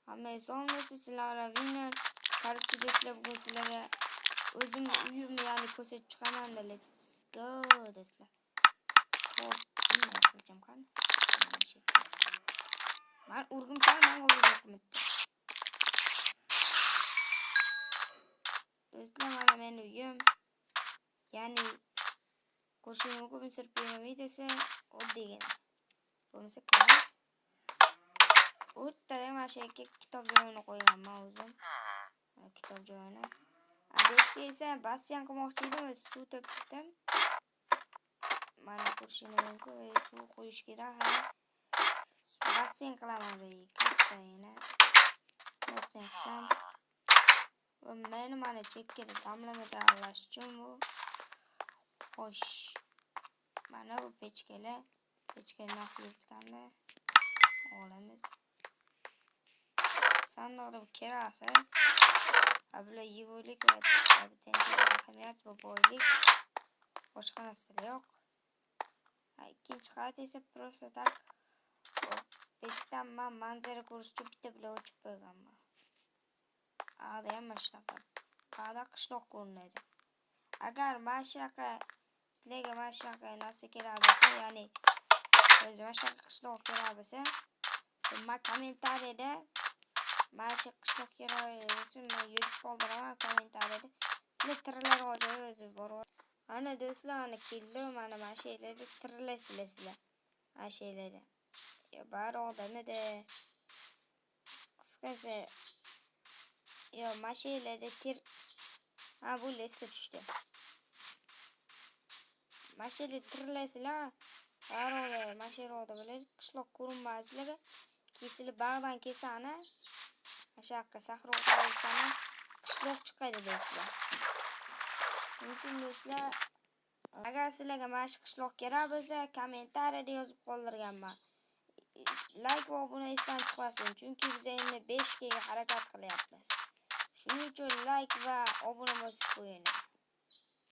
Hamma sonrası sizlarga winner tarixchi do'stlar bugun sizlarga o'zim uyimni ya'ni ko'rsatib chiqaman. Let's go do'stlar. Hop, nima qilacağım qani? Men urg'imchaman o'zim do'stlar, mana men uyim. Ya'ni ko'rishim mumkin sirpiyam videosi oddiygina. Bo'lmasa ko'ramiz. O'rtada mana shu kitob joyini qo'yganman o'zim. Kitob joyini. Adetda esa basseyn qilmoqchi edim, suv to'pdim. Mana ko'rishingiz mumkin, suv qo'yish kerak. Basseyn qilaman bu kattagina. Basseyn qilsam. Va meni mana chekkada damlamada alash uchun bu. Xo'sh. Mana bu pechkalar. Pechkalar nasib etganmi? Olamiz. Sandiqda kerasiz. Bular yegulik va ahamiyat va boylik. Boshqa narsa yo'q. Ikkinchi qavat esa просто tak. Bittadan men manzara ko'rish uchun bitta bilan o'chib qo'yganman. Ada ham mana shunaqa. Ba'da qishloq ko'rinadi. Agar mana shunaqa sizlarga mana shunaqa narsa kerak bo'lsa, ya'ni o'zi mana shunaqa qishloq kerak bo'lsa, men kommentariyada mana shu qishloq kerak bo'lsa, men yozib qoldiraman kommentariyada. Sizlar tirlarga o'zi bor. Ana do'stlar, ana keldim, mana mana shu yerlarda tirlasizlar. Mana shu yerlarda. Yo, bari odamda qisqasi yo mana shu yerlarda ha bu lesga tushdi. Mana shu yerda tirlasizlar. Bari mana shu yerda bo'ladi. Qishloq ko'rinmasizlarga kesilib bag'dan kesani. Ashaqqa sahro qo'yilsani qishloq chiqadi do'stlar. Mumkin do'stlar, agar sizlarga mana shu qishloq kerak bo'lsa, kommentariyada yozib qoldirganman. Like va obuna esdan chiqmasin, chunki biz endi 5 ga harakat qilyapmiz. Shuning uchun like va obuna bosib qo'ying.